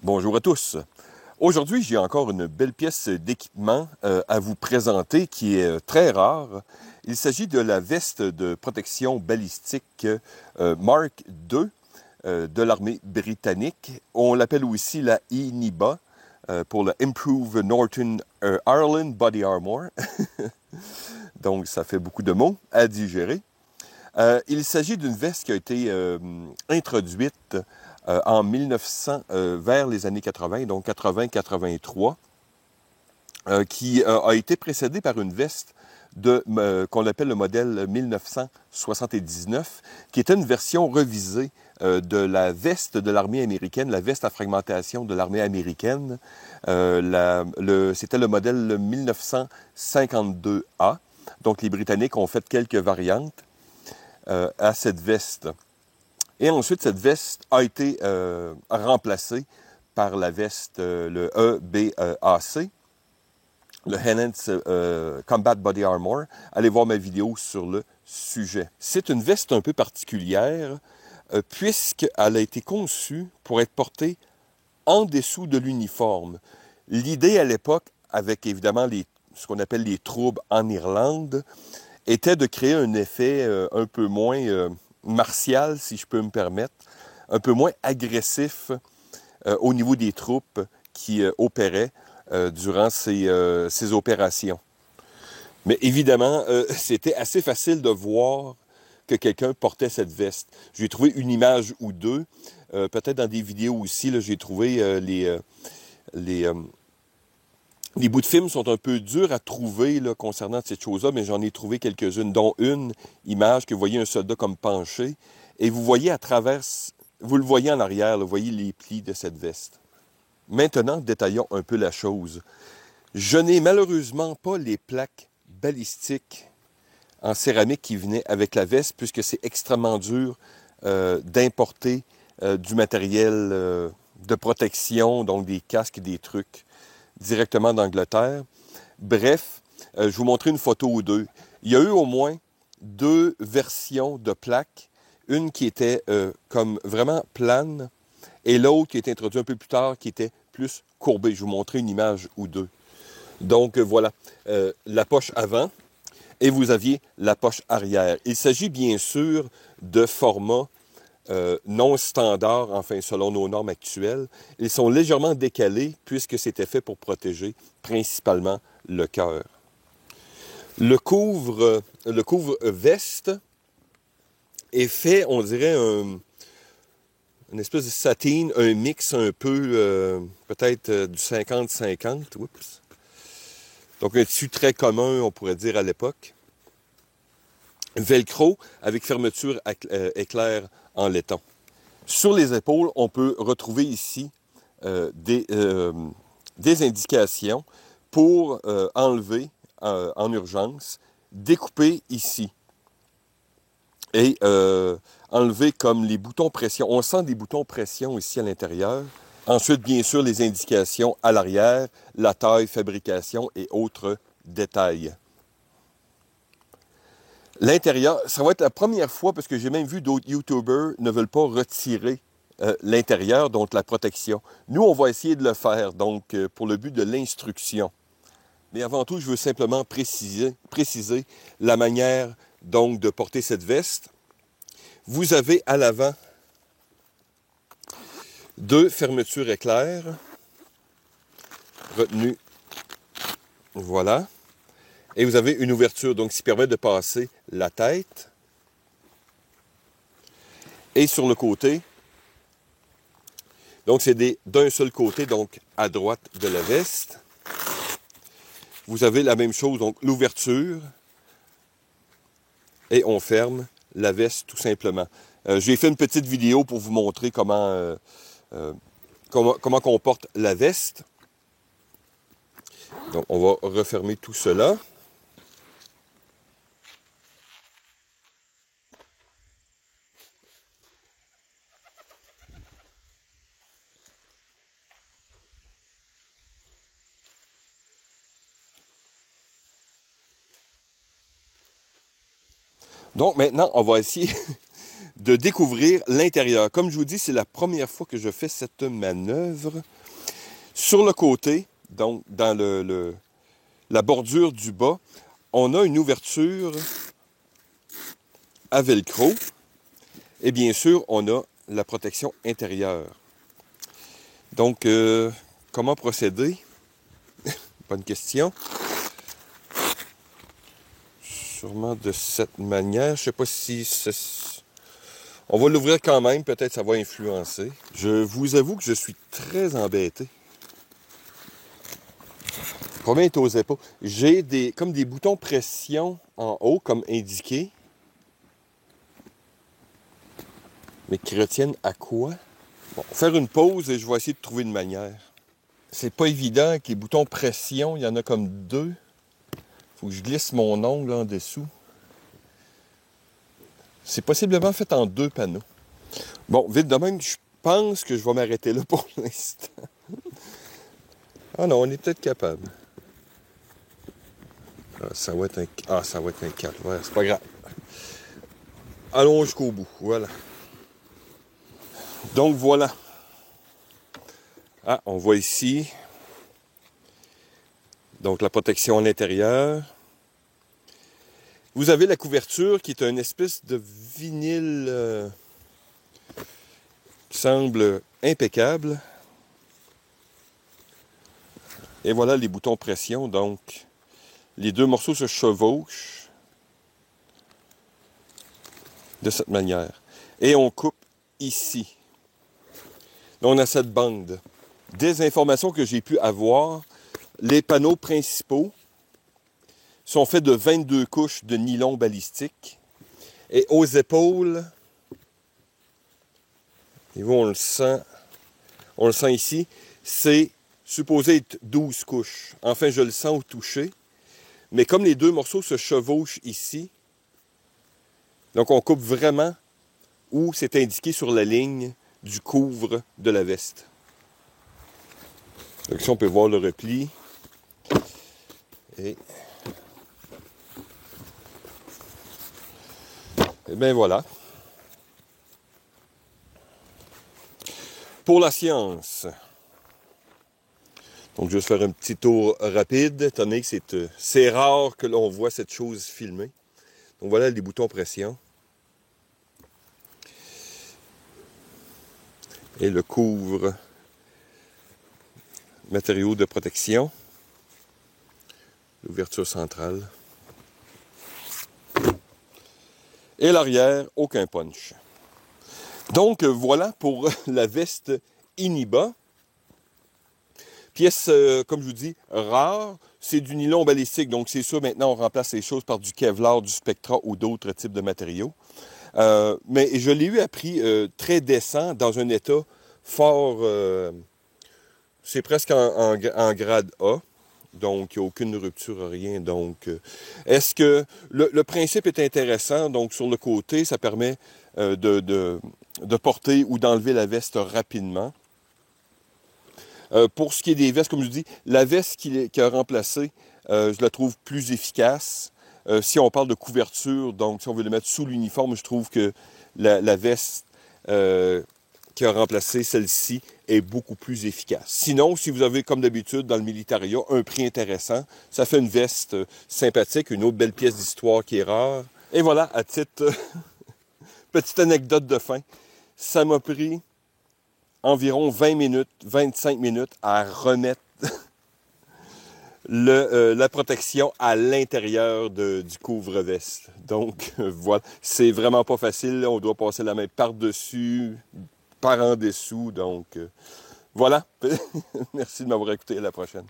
Bonjour à tous. Aujourd'hui, j'ai encore une belle pièce d'équipement à vous présenter qui est très rare. Il s'agit de la veste de protection balistique Mark II de l'armée britannique. On l'appelle aussi la INIBA pour le Improved Northern Ireland Body Armor. Donc, ça fait beaucoup de mots à digérer. Il s'agit d'une veste qui a été introduite en 1900, vers les années 80, donc 80-83, qui a été précédée par une veste qu'on appelle le modèle 1979, qui était une version revisée de la veste de l'armée américaine, la veste à fragmentation de l'armée américaine. C'était le modèle 1952A. Donc, les Britanniques ont fait quelques variantes à cette veste. Et ensuite, cette veste a été remplacée par la veste, le EBAC, le Enhanced Combat Body Armor. Allez voir ma vidéo sur le sujet. C'est une veste un peu particulière puisqu'elle a été conçue pour être portée en dessous de l'uniforme. L'idée à l'époque, avec évidemment ce qu'on appelle les troubles en Irlande, était de créer un effet un peu moins martial, si je peux me permettre, un peu moins agressif au niveau des troupes qui opéraient durant ces opérations. Mais évidemment, c'était assez facile de voir que quelqu'un portait cette veste. J'ai trouvé une image ou deux, peut-être dans des vidéos aussi, j'ai trouvé les bouts de film sont un peu durs à trouver là, concernant cette chose-là, mais j'en ai trouvé quelques-unes, dont une image que vous voyez un soldat comme penché, et vous voyez à travers, vous le voyez en arrière, là, vous voyez les plis de cette veste. Maintenant, détaillons un peu la chose. Je n'ai malheureusement pas les plaques balistiques en céramique qui venaient avec la veste, puisque c'est extrêmement dur d'importer du matériel de protection, donc des casques et des trucs, directement d'Angleterre. Bref, je vous montrer une photo ou deux. Il y a eu au moins deux versions de plaques. Une qui était comme vraiment plane et l'autre qui a été introduite un peu plus tard qui était plus courbée. Je vais vous montrer une image ou deux. Donc voilà, la poche avant et vous aviez la poche arrière. Il s'agit bien sûr de formats non standards, enfin selon nos normes actuelles. Ils sont légèrement décalés puisque c'était fait pour protéger principalement le cœur. Le couvre-veste est fait, on dirait, une espèce de satin, un mix un peu, peut-être du 50-50. Oups. Donc un tissu très commun, on pourrait dire, à l'époque. Velcro avec fermeture éclair en laiton. Sur les épaules, on peut retrouver ici des indications pour enlever en urgence, découper ici et enlever comme les boutons pression. On sent des boutons pression ici à l'intérieur. Ensuite, bien sûr, les indications à l'arrière, la taille, fabrication et autres détails. L'intérieur, ça va être la première fois, parce que j'ai même vu d'autres YouTubers ne veulent pas retirer l'intérieur, donc la protection. Nous, on va essayer de le faire, donc pour le but de l'instruction. Mais avant tout, je veux simplement préciser la manière donc de porter cette veste. Vous avez à l'avant deux fermetures éclair retenues. Voilà. Et vous avez une ouverture, donc qui permet de passer la tête. Et sur le côté, donc c'est d'un seul côté, donc à droite de la veste. Vous avez la même chose, donc l'ouverture. Et on ferme la veste tout simplement. J'ai fait une petite vidéo pour vous montrer comment on porte la veste. Donc on va refermer tout cela. Donc maintenant, on va essayer de découvrir l'intérieur. Comme je vous dis, c'est la première fois que je fais cette manœuvre. Sur le côté, donc dans la bordure du bas, on a une ouverture à velcro. Et bien sûr, on a la protection intérieure. Donc, comment procéder? Bonne question. Sûrement de cette manière. Je ne sais pas si... On va l'ouvrir quand même. Peut-être ça va influencer. Je vous avoue que je suis très embêté. Combien est aux épaules? J'ai comme des boutons pression en haut, comme indiqué. Mais qui retiennent à quoi? Bon, faire une pause et je vais essayer de trouver une manière. C'est pas évident avec les boutons pression, il y en a comme 2. Faut que je glisse mon ongle en dessous. C'est possiblement fait en 2 panneaux. Bon, vite de même, je pense que je vais m'arrêter là pour l'instant. Ah non, on est peut-être capable. Ça va être un calvaire, c'est pas grave. Allons jusqu'au bout, voilà. Donc voilà. Ah, on voit ici. Donc la protection à l'intérieur. Vous avez la couverture qui est une espèce de vinyle qui semble impeccable. Et voilà les boutons pression. Donc les 2 morceaux se chevauchent de cette manière. Et on coupe ici. Donc on a cette bande. Des informations que j'ai pu avoir, les panneaux principaux sont faits de 22 couches de nylon balistique. Et aux épaules, et vous, on le sent ici, c'est supposé être 12 couches. Enfin, je le sens au toucher. Mais comme les 2 morceaux se chevauchent ici, donc on coupe vraiment où c'est indiqué sur la ligne du couvre de la veste. Donc ici, on peut voir le repli. Et bien voilà. Pour la science. Donc je vais faire un petit tour rapide, étant donné que c'est rare que l'on voit cette chose filmée. Donc voilà les boutons pression. Et le couvre matériaux de protection. L'ouverture centrale. Et l'arrière, aucun punch. Donc voilà pour la veste Iniba. Pièce, comme je vous dis, rare. C'est du nylon balistique, donc c'est sûr, maintenant on remplace les choses par du Kevlar, du Spectra ou d'autres types de matériaux. Mais je l'ai eu à prix très décent, dans un état fort... c'est presque en grade A. Donc, il n'y a aucune rupture, rien. Donc, est-ce que le principe est intéressant? Donc, sur le côté, ça permet de porter ou d'enlever la veste rapidement. Pour ce qui est des vestes, comme je dis, la veste qui a remplacé, je la trouve plus efficace. Si on parle de couverture, donc si on veut le mettre sous l'uniforme, je trouve que la veste qui a remplacé celle-ci est beaucoup plus efficace. Sinon, si vous avez, comme d'habitude, dans le militaria, un prix intéressant, ça fait une veste sympathique, une autre belle pièce d'histoire qui est rare. Et voilà, à titre, petite anecdote de fin, ça m'a pris environ 20 minutes, 25 minutes à remettre la protection à l'intérieur du couvre-veste. Donc, voilà, c'est vraiment pas facile. On doit passer la main par-dessus, par en dessous. Donc, voilà. Merci de m'avoir écouté. À la prochaine.